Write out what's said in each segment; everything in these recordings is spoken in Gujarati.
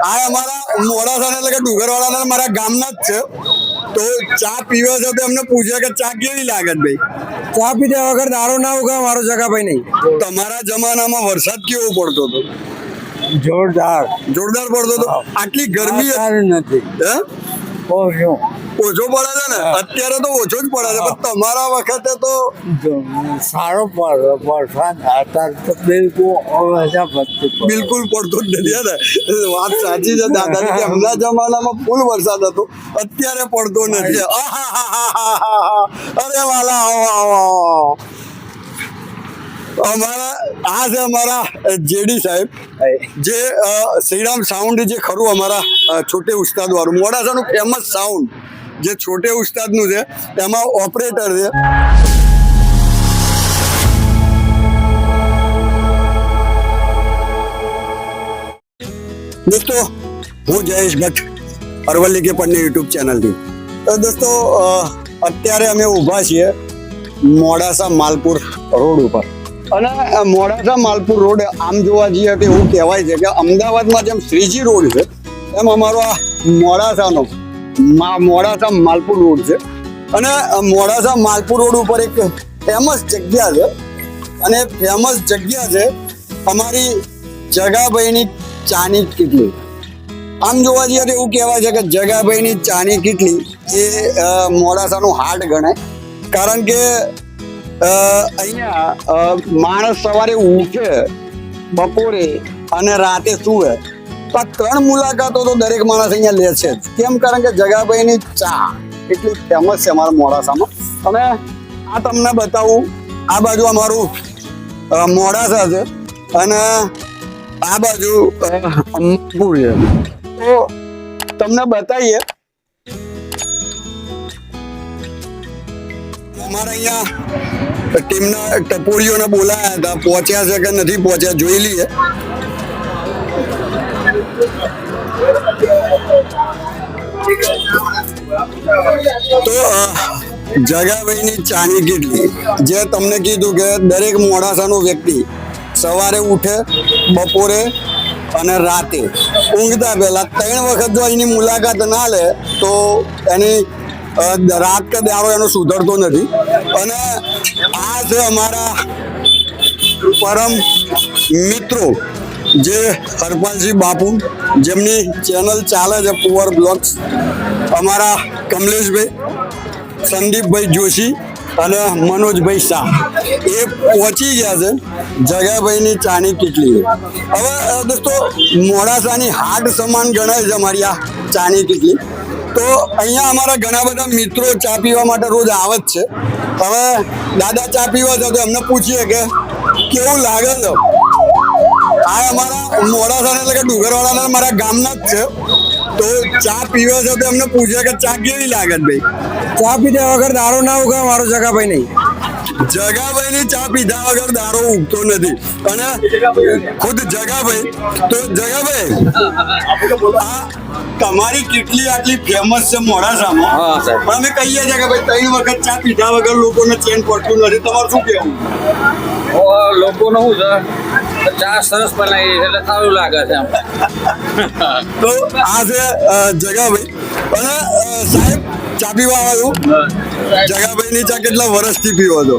આ અમારા મોડાસા એટલે કે ડુંગરવાળાના મારા ગામના જ છે. તો ચા પીવે છે તો એમને પૂછે કે ચા કેવી લાગે છે ભાઈ? ચા પીધા વગર દારૂ ના ઉગા મારો જગાભાઈ નહીં. તમારા જમાનામાં વરસાદ કેવો પડતો હતો? જોરદાર. જોરદાર પડતો હતો. આટલી ગરમી સારું નથી. હે? ઓછો ઓછો પડે છે ને? અત્યારે તો ઓછો જ પડે છે, પણ તમારા વખતે તો સારો વરસાદ અત્યારે તો બિલકુલ પડતો જ નથી ને. વાત સાચી છે દાદાની કે એમના જમાનામાં ફૂલ વરસાદ હતો, અત્યારે પડતો નથી. આહાહાહાહાહા. અરે વાલા આવો આવો આવો. અમારા આ છે અમારા જેડી સાહેબ, જે શ્રીરામ સાઉન્ડ જે ખરું અમારા છોટે ઉસ્તાદ વાળું મોડાસાનું ફેમસ સાઉન્ડ જે છોટે ઉસ્તાદનું છે, એમાં ઓપરેટર છે. દોસ્તો, હું જયેશ ભટ્ટ, અરવલ્લી કે પન્ની યુટ્યુબ ચેનલથી. તો દોસ્તો, અત્યારે અમે ઊભા છીએ મોડાસા માલપુર રોડ ઉપર. અને મોડાસા માલપુર રોડ આમ જોવા જઈએ તો એવું કહેવાય છે કે અમદાવાદમાં જેમ શ્રીજી રોડ છે એમ અમારો આ મોડાસાનો મોડાસા માલપુર રોડ છે. અને મોડાસા માલપુર રોડ ઉપર એક ફેમસ જગ્યા છે, અને ફેમસ જગ્યા છે અમારી જગાભાઈની ચાની કીટલી. આમ જોવા જઈએ તો એવું કહેવાય છે કે જગાભાઈની ચાની કીટલી એ મોડાસાનું હાટ ગણાય. કારણ કે અહીંયા માણસ સવારે ઉઠે, બપોરે અને રાતે સૂવે, તો આ ત્રણ મુલાકાતો તો દરેક માણસ અહીંયા લે છે જ. કેમ? કારણ કે જગાભાઈની ચા એટલી ફેમસ છે અમારા મોડાસામાં. અને આ તમને બતાવું, આ બાજુ અમારું મોડાસા છે અને આ બાજુ અમપુર છે. તો તમને બતાવીએ અમારા અહીંયા ટીમના ટપોરીઓને બોલાયા હતા, પહોંચ્યા છે કે નથી પહોંચ્યા જોઈ લઈએ. તો જગાભાઈની ચાની કીટલી, જે તમને કીધું કે દરેક મોડાસાનો વ્યક્તિ સવારે ઉઠે, બપોરે અને રાતે ઊંઘતા પહેલા 3 વખત જો એની મુલાકાત ના લે તો એની રાત કે દાડો એનો સુધરતો નથી. અને આ છે અમારા પરમ મિત્રો જે હરપાલસિંહ બાપુ, જેમની ચેનલ ચાલે છે પુઅર બ્લોગ્સ, અમારા કમલેશભાઈ, સંદીપભાઈ જોશી અને મનોજભાઈ શાહ, એ પહોંચી ગયા છે જગાભાઈની ચાની કીટલી. હવે દોસ્તો, મોડાસાની હાટ સમાન ગણાય છે અમારી આ ચાની કીટલી. તો અહીંયા અમારા ઘણા બધા મિત્રો ચા પીવા માટે રોજ આવે જ છે. હવે દાદા ચા પીવા છે તો એમને પૂછીએ કે કેવું લાગે છે. આ અમારા મોડાસા એટલે કે ડુંગરવાળાના મારા ગામના જ છે. તો ચા પીવે છે તો એમને પૂછે કે ચા કેવી લાગે છે ભાઈ? ચા પીધા વગર દારૂ ના ઉગા મારો જગાભાઈ નહીં. જગાભાઈની ચા પીધા વગર દારૂ ઉગતો નથી. અને ખુદ જગાભાઈ, તો જગાભાઈ, આ તમારી કેટલી આટલી ફેમસ છે મોડાસામાં, પણ અમે કહીએ છીએ કે ભાઈ 3 વખત ચા પીધા વગર લોકોને ચેન પડતું નથી. તમારું શું કહેવું? લોકોને શું છે, ચા સરસ બનાવી એટલે સારું લાગે છે. તો આ છે જગાભાઈ. અને સાહેબ, ચા પીવા આવ્યો જગાભાઈની ચા કેટલા વર્ષથી પીવો છો?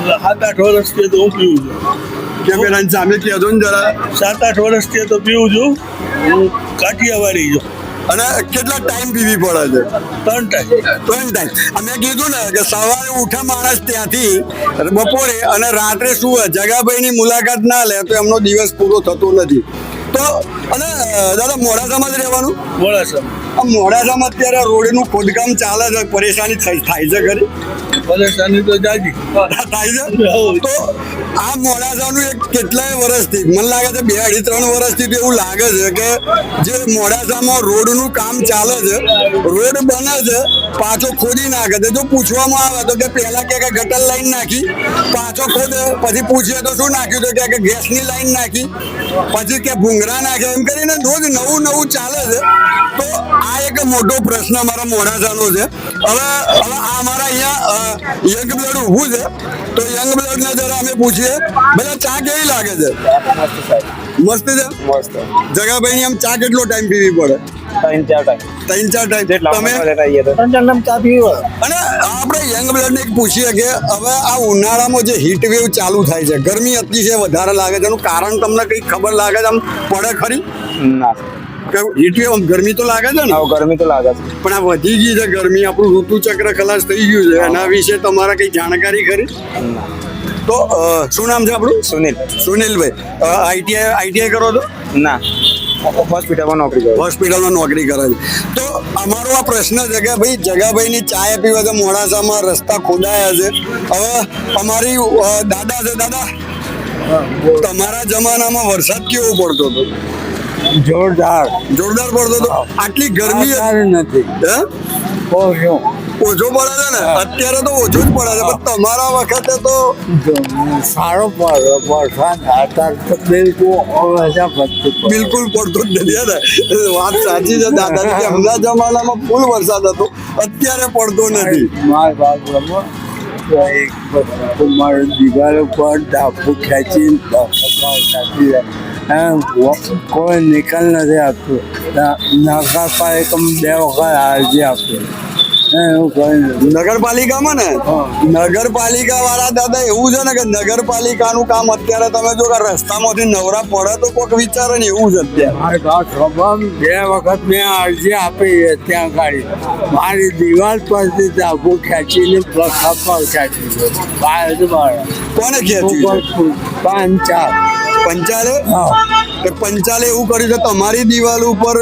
7-8 વર્ષથી તો હું પીવું છું. કેમેરાની સામે કહેજો ને જરા. 7-8 વર્ષથી તો પીવું છું. હું કાઠિયાવાડી છું. અને કેટલા ટાઈમ પીવી પડે છે? 3 ટાઈમ. 3 ટાઈમ. અમે કીધું ને કે સવારે ઉઠે માણસ ત્યાંથી બપોરે અને રાત્રે શું જગાભાઈની મુલાકાત ના લે તો એમનો દિવસ પૂરો થતો નથી. તો અને દાદા, મોડાસામાં જ રહેવાનું? મોડાસા. આ મોડાસામાં અત્યારે રોડનું ખોદકામ ચાલે છે, પરેશાની થાય છે ખરી? પરેશાની તો જાજી થાય છે. તો આ મોડાસાનું એક કેટલાય વર્ષથી, મને લાગે છે 2-3 વર્ષથી તો એવું લાગે છે કે જે મોડાસામાં રોડનું કામ ચાલે છે, રોડ બને છે, પાછો ખોદી નાખે છે. જો પૂછવામાં આવે તો કે પહેલા કે ગટર લાઈન નાખી, પાછો ખોદે, પછી પૂછીએ તો શું નાખ્યું તો કે ગેસની લાઈન નાખી, પછી કે ભૂંગરા નાખે, એમ કરીને રોજ નવું ચાલે છે. તો આ એક મોટો પ્રશ્ન મારા મોડાસાનો છે. હવે આ અમારા અહીંયા યંગ બ્લડ ઊભું છે, તો યંગ બ્લડ ને જરા અમે પૂછીએ, ભલે ચા કેવી લાગે છે? મસ્ત છે. જગાભાઈ ની આમ ચા કેટલો ટાઈમ પીવી પડે? 3-4 ટાઈમ. તમે અને આપણે યંગ બ્લડ ને એક પૂછીએ કે હવે આ ઉનાળામાં જે હીટ વેવ ચાલુ થાય છે, ગરમી અતિશય વધારે લાગે છે, એનું કારણ તમને કઈ ખબર લાગે છે? આમ પડે ખરી? હીટ વેવ ગરમી તો લાગે છે ને? ગરમી તો લાગે છે. પણ આ વધી ગઈ છે ગરમી, આપણું ઋતુ ચક્ર ખલાસ થઈ ગયું છે, એના વિશે તમારા કઈ જાણકારી ખરી? તો શું નામ છે આપણું? સુનિલભાઈ. આઈટીઆઈ કરો છો? ના, હોસ્પિટલમાં નોકરી કરે છે. તો અમારો આ પ્રશ્ન છે કે ભાઈ જગાભાઈ ની ચાય પીવા છે, મોડાસામાં રસ્તા ખોદાયા છે. હવે અમારી દાદા છે. દાદા, તમારા જમાનામાં વરસાદ કેવો પડતો હતો? જોરદાર પડતો હતો. આટલી ગરમી નથી. હે? ઓછો પડે છે ને? અત્યારે તો ઓછો જ પડે છે, પણ તમારા વખતે તો સારો વરસાદ અત્યારે તો બિલકુલ પડતો જ નથી. હે ને? વાત સાચી છે દાદાની કે એમના જમાનામાં ફૂલ વરસાદ હતો, અત્યારે પડતો નથી. મારા બાપુમાં એક મારો દિવાલ ઉપર ડાબુ ખેંચી કોઈ નિકાલ નથી આપતું. નગરપાલિકામાં 2 વખત અરજી આપી, એવું કોઈ નથી. નગરપાલિકામાં ને નગરપાલિકા વાળા દાદા એવું છે ને કે નગરપાલિકાનું કામ અત્યારે તમે જો કે રસ્તામાંથી નવરા પડે તો કોઈક વિચારે ને એવું છે અત્યારે. મારી 2 વખત મેં અરજી આપી ત્યાં ગાડી, મારી દિવાલ પરથી ડાબુ ખેંચીને ખેંચી કોને ખેંચ્યું? પંચાલે. પંચાલે એવું કર્યું છે તમારી દિવાલ ઉપર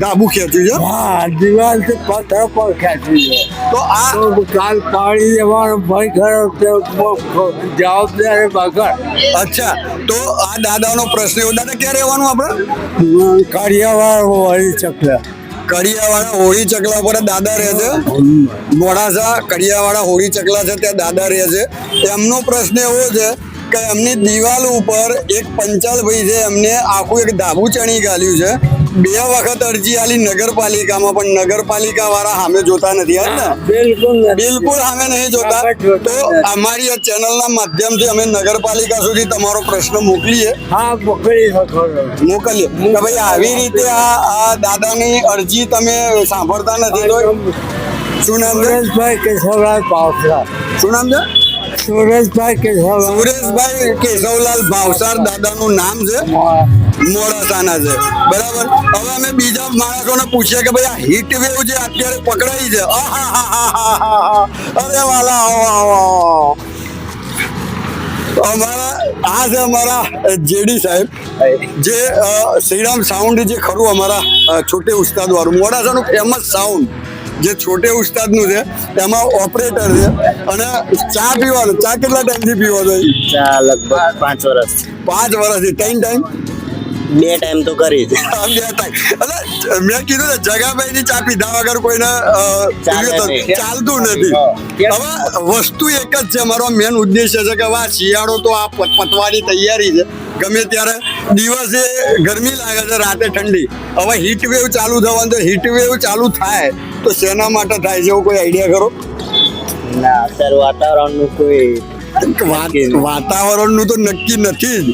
ધાબુ ખેંચ્યું છે? હા, દિવાલ થી પથ્થર પર ખેંચી છે. તો આ કાલ પાડી દેવાનો ભય ખરો, જવાબદારી વગર. અચ્છા, તો આ દાદાનો પ્રશ્ન એવો. દાદા ક્યાં રહેવાનું આપણે? કડિયાવાળ વળી ચકલા. કડિયાવાળા હોળી ચકલા પર દાદા રહે છે. મોડાસા કડિયાવાળા હોળી ચકલા છે, ત્યાં દાદા રહે છે. એમનો પ્રશ્ન એવો છે કે એમની દિવાલ ઉપર એક પંચાલ ભાઈ છે, એમને આખું એક ધાબુ ચણી ગાલ્યું છે. 2 વખત અરજી આલી નગરપાલિકામાં, પણ નગરપાલિકા વાળા સામે જોતા નથી. હા ને? બિલકુલ સામે નહીં જોતા. તો અમારી આ ચેનલના માધ્યમથી અમે નગરપાલિકા સુધી તમારો પ્રશ્ન મોકલીએ. હા, મોકલીએ કે ભાઈ આવી રીતે આ દાદાની અરજી તમે સાંભળતા નથી તો શું નામ છે? સુરેશભાઈ કેશવલાલ ભાવસાર. શું નામ છે? સુરેશભાઈ કેશવલાલ ભાવસાર દાદાનું નામ છે. મોડાસાના છે. બરાબર. હવે અમે બીજા માણસોને પૂછીએ કે ભાઈ આ હીટ વેવ જે અત્યારે પકડાઈ છે, અરે વાલા અમારા જેડી સાહેબ, જે શ્રીરામ સાઉન્ડ જે ખરું અમારા છોટે ઉસ્તાદ વાળું મોડાસાનું ફેમસ સાઉન્ડ જે છોટે ઉસ્તાદનું છે, એમાં ઓપરેટર છે. અને ચા પીવાનો, ચા કેટલા ટાઈમથી પીવો છો? ચા લગભગ 5 વર્ષ. 5 વર્ષથી. 3 ટાઈમ? 2 ટાઈમ તો કરી છે. 2 ટાઈમ. એટલે મેં કીધું ને જગાભાઈ ની ચા પીધા વગર કોઈને ચાલતું નથી. હવે વસ્તુ એક જ છે, મારો મેન ઉદ્દેશ્ય છે કે આ શિયાળો તો આ પતવાની તૈયારી છે. ગમે ત્યારે દિવસે ગરમી લાગે છે, રાતે ઠંડી. હવે હીટ વેવ ચાલુ થવાનું, તો હીટ વેવ ચાલુ થાય તો શેના માટે થાય છે, એવો કોઈ આઈડિયા કરો? ના, અત્યારે વાતાવરણનું કોઈ વાતાવરણનું તો નક્કી નથી જ,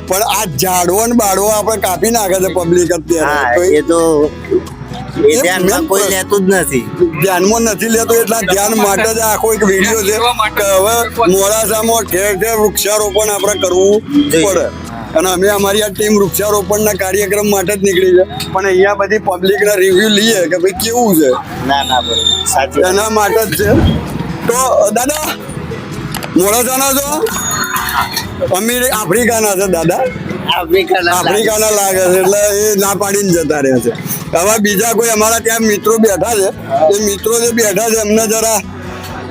પણ આ ઝાડવો ને બાળવો આપણે કાપી નાખે છે પબ્લિક અત્યારે. એ તો ધ્યાનમાં કોઈ લેતું જ નથી. ધ્યાનમાં નથી લેતો, એટલા ધ્યાન માટે જ આખો એક વિડીયો છે કે હવે મોડાસામાં ઠેર ઠેર વૃક્ષારોપણ આપણે કરવું પડે. અને અમે અમારી આ ટીમ વૃક્ષારોપણના કાર્યક્રમ માટે જ નીકળી છે, પણ અહીંયા બધી પબ્લિકના રિવ્યુ લઈએ કે ભાઈ કેવું છે. ના બરોબર, સાચું. એના માટે જ છે. તો દાદા મોડાસાના છો? આફ્રિકાના છે દાદા. આફ્રિકાના લાગે છે, એટલે એ ના પાડીને જતા રહે છે. હવે બીજા કોઈ અમારા ત્યાં મિત્રો બેઠા છે, એ મિત્રો જે બેઠા છે એમને જરા,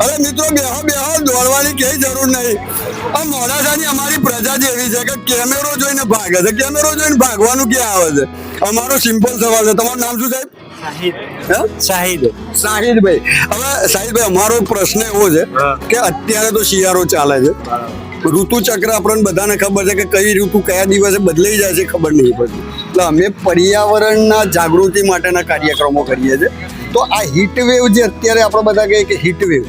અરે મિત્રો બેહો દોડવાની કઈ જરૂર નહીં. આ મોડાસાની અમારી પ્રજા જ એવી છે કે કેમેરો જોઈને ભાગે છે. કેમેરો જોઈને ભાગવાનું ક્યાં આવે છે? અમારો સિમ્પલ સવાલ છે. તમારું નામ શું સાહેબ? શાહિદભાઈ. હવે શાહિદભાઈ, અમારો પ્રશ્ન એવો છે કે અત્યારે તો શિયાળો ચાલે છે, ઋતુ ચક્ર આપણને બધાને ખબર છે કે કઈ ઋતુ કયા દિવસે બદલાઈ જાય છે ખબર નહીં પડતી. એટલે અમે પર્યાવરણના જાગૃતિ માટેના કાર્યક્રમો કરીએ છીએ. તો આ હીટ વેવ જે અત્યારે આપણે બધા કહીએ કે હીટ વેવ,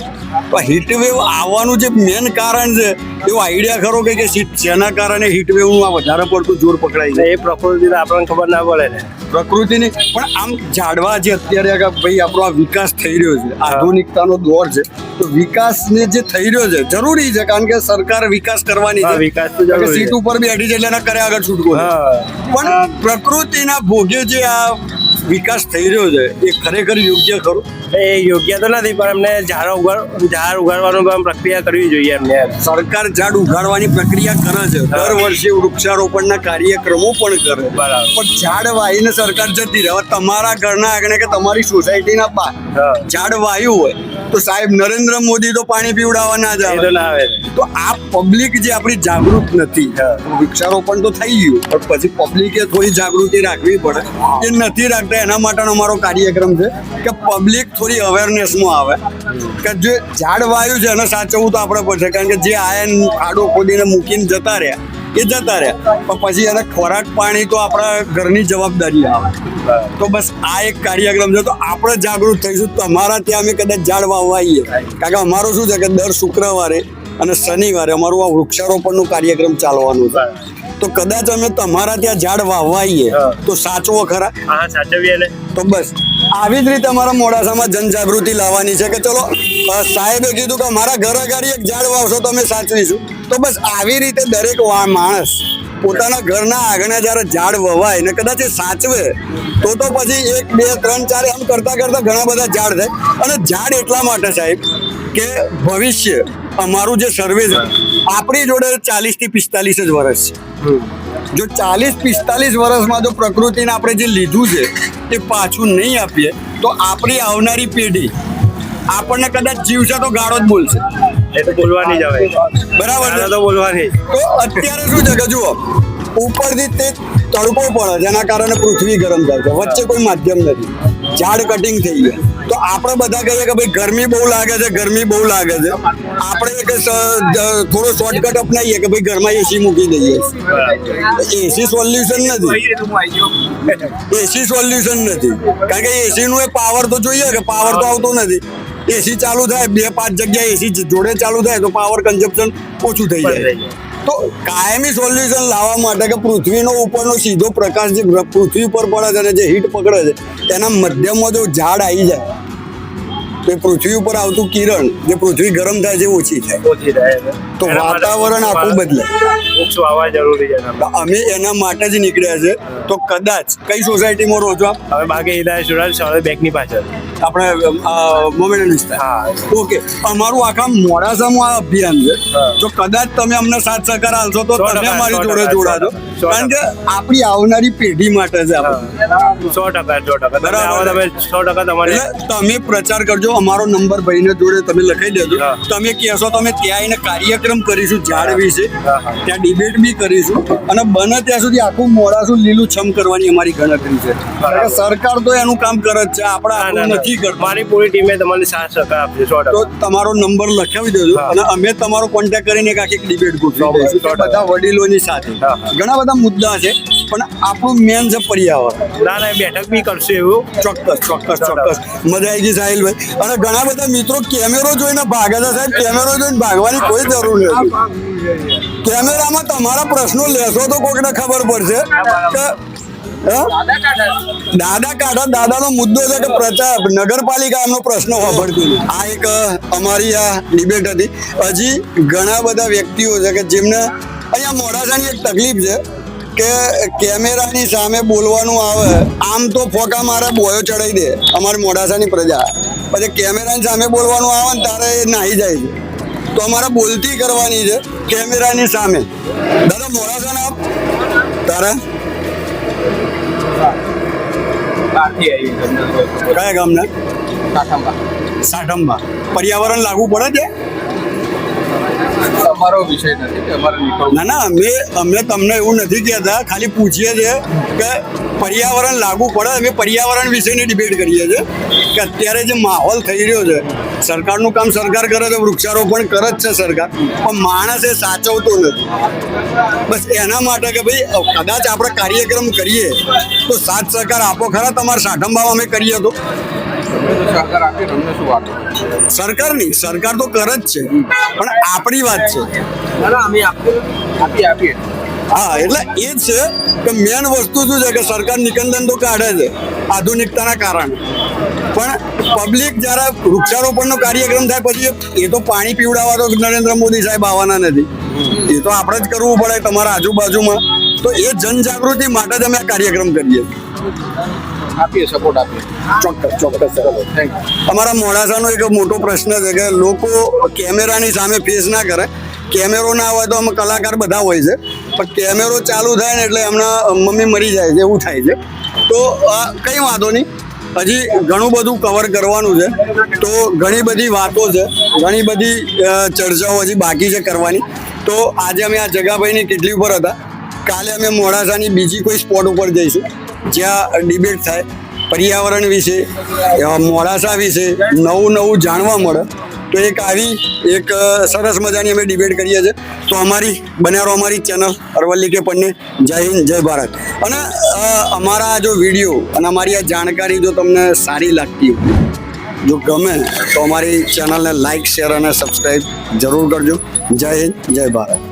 તો હીટ વેવ આવવાનું જે મેન કારણ છે એવો આઈડિયા ખરો કે જેના કારણે હીટ વેવનું આ વધારે પડતું જોર પકડાય છે? એ પ્રકૃતિને આપણને ખબર ના પડે ને. પ્રકૃતિની પણ આમ ઝાડવા જે અત્યારે કે ભાઈ આપણો આ વિકાસ થઈ રહ્યો છે, આધુનિકતાનો દોર છે, તો વિકાસને જે થઈ રહ્યો છે જરૂરી છે, કારણ કે સરકાર વિકાસ કરવાની હા, છે, વિકાસ તો જરૂરી છે. સીટ ઉપર બેઠી છે એટલે એના કરે આગળ છૂટકો છે. હા. પણ પ્રકૃતિના ભોગે જે આ વિકાસ થઈ રહ્યો છે એ ખરેખર યોગ્ય ખરું? એ યોગ્ય તો નથી, પણ એમને ઝાડ ઉગાડવાનું પણ પ્રક્રિયા કરવી જોઈએ એમને. સરકાર ઝાડ ઉગાડવાની પ્રક્રિયા કરે છે, દર વર્ષે વૃક્ષારોપણના કાર્યક્રમો પણ કરે, બરાબર. પણ ઝાડ વાવીને સરકાર જતી રહે. હવે તમારા ઘરના આગળ કે તમારી સોસાયટીના બહાર હા. ઝાડ વાયું હોય તો સાહેબ નરેન્દ્ર મોદી તો પાણી પીવડાવવા ના જ એ આવે. તો ના આવે. તો આ પબ્લિક જે આપણી જાગૃત નથી, હા. વૃક્ષારોપણ તો થઈ ગયું પણ પછી પબ્લિકે થોડી જાગૃતિ રાખવી પડે. એ નથી રાખતા, એના માટેનો અમારો કાર્યક્રમ છે કે પબ્લિક થોડી અવેરનેસમાં આવે કે જે ઝાડ વાયું છે એને સાચવવું તો આપણે પડશે, કારણ કે જે આયન ખાડો ખોદીને મૂકીને જતા રહ્યા એ જતા રહ્યા, પણ પછી એને ખોરાક પાણી તો આપણા ઘરની જવાબદારી આવે. તો બસ આ એક કાર્યક્રમ છે, તો આપણે જાગૃત થઈશું. તમારા ત્યાં અમે કદાચ ઝાડ વાવવા આવીએ, કારણ કે અમારું શું છે કે દર શુક્રવારે અને શનિવારે અમારું આ વૃક્ષારોપણનું કાર્યક્રમ ચાલવાનું છે. તો કદાચ અમે તમારા ત્યાં ઝાડ વાવવા આવીએ તો સાચવો ખરા? હા, સાચવીએ ને. તો બસ આવી જ રીતે અમારા મોડાસામાં જનજાગૃતિ લાવવાની છે કે ચલો સાહેબે કીધું કે અમારા ઘર આગળ એક ઝાડ વાવશો તો અમે સાચવીશું. તો બસ આવી રીતે દરેક માણસ પોતાના ઘરના આંગણે જ્યારે ઝાડ વવાય ને કદાચ એ સાચવે તો પછી 1 2 3 4 એમ કરતા કરતા ઘણા બધા ઝાડ થાય. અને ઝાડ એટલા માટે સાહેબ કે ભવિષ્ય અમારું જે સર્વે છે આપણી જોડે 40 થી 45 જ વર્ષ છે. જો 40-45 વર્ષમાં જો પ્રકૃતિને આપણે જે લીધું છે એ પાછું નહીં આપીએ તો આપણી આવનારી પેઢી આપણને કદાચ જીવશે તો ગાળો જ બોલશે. એ તો બોલવાની જ હવે. બરાબર છે? તો બોલવાની. તો અત્યારે શું છે કે જુઓ ઉપરથી તે તડકો પડે જેના કારણે પૃથ્વી ગરમ થાય છે, વચ્ચે કોઈ માધ્યમ નથી, ઝાડ કટિંગ થઈ ગયા. તો આપણે બધા કહીએ કે ભાઈ ગરમી બહુ લાગે છે, ગરમી બહુ લાગે છે, આપણે એક થોડો શોર્ટકટ અપનાવીએ કે ભાઈ ઘરમાં એસી મૂકી દઈએ. એસી સોલ્યુશન નથી, એસી સોલ્યુશન નથી, કારણ કે એસી નું એ પાવર તો જોઈએ કે પાવર તો આવતો નથી. એસી ચાલુ થાય 2-5 જગ્યાએ એસી જોડે ચાલુ થાય તો પાવર કન્ઝપ્શન ઓછું થઈ જાય. તો કાયમી સોલ્યુશન લાવવા માટે કે પૃથ્વીનો ઉપરનો સીધો પ્રકાશ જે પૃથ્વી પર પડે છે અને જે હીટ પકડે છે એના મધ્યમાં જો ઝાડ આવી જાય તો એ પૃથ્વી ઉપર આવતું કિરણ જે પૃથ્વી ગરમ થાય છે ઓછી થાય, તો વાતાવરણ આખું બદલે. વૃક્ષ વાવવા જરૂરી છે. તો અમે એના માટે જ નીકળ્યા છે. તો કદાચ કઈ સોસાયટીમાં રહો છો આપ? હવે બાકી હિદાયત સ્ટુડન્ટ બેંકની પાછળ આપણે મોમેડન વિસ્તાર. હા. ઓકે, અમારું આખા મોડાસામાં આ અભિયાન છે. તો કદાચ તમે અમને સાથ સહકાર આલશો તો 100% તમે અમારી જોડે 100% જોડાજો, કારણ કે આપણી આવનારી પેઢી માટે છે આપણે. 100%. બરાબર. તમે 100% તમારે. એટલે તમે પ્રચાર કરજો, અમારો નંબર ભાઈને જોડે તમે લખાઈ દેજો. હા. તમે કહેશો તમે ત્યાં આવીને કાર્યક્રમ કરીશું ઝાડ વિશે, હા. ત્યાં ડિબેટ બી કરીશું અને બને ત્યાં સુધી આખું મોડાસું લીલું છમ કરવાની અમારી ગણતરી છે. કારણ કે સરકાર તો એનું કામ કરે જ છે, આપણે આપણું નથી કરતા. મારી પૂરી ટીમે તમારી સાથ સહકાર આપશે. 100%. તો તમારો નંબર લખાવી દેજો હા. અને અમે તમારો કોન્ટેક્ટ કરીને એક આખી ડિબેટ ગોઠવી દઈશું કે બધા વડીલોની સાથે. હા. ઘણા બધા મુદ્દા છે પણ આપણું મેન છે પર્યાવરણ. ના ના, બેઠક બી કરશું એવું. ચોક્કસ મજા આવી ગઈ સાહિલભાઈ. અને ઘણા બધા મિત્રો કેમેરો જોઈને ભાગે છે સાહેબ, કેમેરો જોઈને ભાગવાની કોઈ જરૂર નથી. કેમેરામાં તમારા પ્રશ્નો લેશો તો કોઈને ખબર પડશે કે દાદા કાઢા. દાદાનો મુદ્દો છે કે પ્રચાર નગરપાલિકા એમનો પ્રશ્ન સાંભળતી નથી. આ એક અમારી આ ડિબેટ હતી. હજી ઘણા બધા વ્યક્તિઓ છે કે જેમને અહીંયા મોડાસાની એક તકલીફ છે કે કેમેરાની સામે બોલવાનું આવે, આમ તો ફોકા મારે બોયો ચડાવી દે અમારી મોડાસાની પ્રજા, પછી કેમેરાની સામે બોલવાનું આવે ને તારે એ નાહી જાય છે. તો અમારે બોલતી કરવાની છે કેમેરાની સામે. દાદા મોડાસાના આપ તારા કયા ગામના? સાઠંબા. પર્યાવરણ લાગુ પડે છે? અમારો વિષય નથી, અમારે ના ના, અમે તમને એવું નથી કહેતા, ખાલી પૂછીએ છીએ કે પર્યાવરણ લાગુ પડે. અમે પર્યાવરણ વિશેની ડિબેટ કરીએ છીએ કે અત્યારે જે માહોલ થઈ રહ્યો છે, સરકારનું કામ સરકાર કરે છે, વૃક્ષારોપણ કરે જ છે સરકાર, પણ માણસ એ સાચવતો નથી. બસ એના માટે કે ભાઈ કદાચ આપણે કાર્યક્રમ કરીએ તો સાથ સહકાર આપો ખરા. તમારા સાઠંબામાં અમે કરીએ તો સરકારની સરકાર તો કરે જ છે પણ આપણી વાત છે. હા એટલે એ જ છે કે મેન વસ્તુ શું છે કે સરકાર નિકંદન તો કાઢે છે આધુનિકતાના કારણે, પણ પબ્લિક જ્યારે વૃક્ષારોપણનો કાર્યક્રમ થાય પછી એ તો પાણી પીવડાવવા તો નરેન્દ્ર મોદી સાહેબ આવવાના નથી, એ તો આપણે જ કરવું પડે તમારા આજુબાજુમાં. તો એ જનજાગૃતિ માટે જ અમે આ કાર્યક્રમ કરીએ. ચોક્કસ. અમારા મોડાસાનો એક મોટો પ્રશ્ન છે કે લોકો કેમેરાની સામે ફેસ ના કરે. કેમેરો ના હોય તો અમે કલાકાર બધા હોય છે, પણ કેમેરો ચાલુ થાય ને એટલે એમના મમ્મી મરી જાય છે એવું થાય છે. તો કંઈ વાંધો નહીં, હજી ઘણું બધું કવર કરવાનું છે. તો ઘણી બધી વાતો છે, ઘણી બધી ચર્ચાઓ હજી બાકી છે કરવાની. તો આજે અમે આ જગાભાઈની કેટલી ઉપર હતા, કાલે અમે મોડાસાની બીજી કોઈ સ્પોટ ઉપર જઈશું જ્યાં ડિબેટ થાય પર્યાવરણ વિશે, મોડાસા વિશે નવું જાણવા મળે. તો એક સરસ મજાની અમે ડિબેટ કરીએ છીએ. તો બન્યા રહો અમારી ચેનલ અરવલ્લી કે પન્ને. જય હિન્દ, જય ભારત. અને અમારા જો વિડીયો અને અમારી આ જાણકારી જો તમને સારી લાગતી હોય, જો ગમે તો અમારી ચેનલને લાઈક, શેર અને સબસ્ક્રાઈબ જરૂર કરજો. જય હિન્દ, જય ભારત.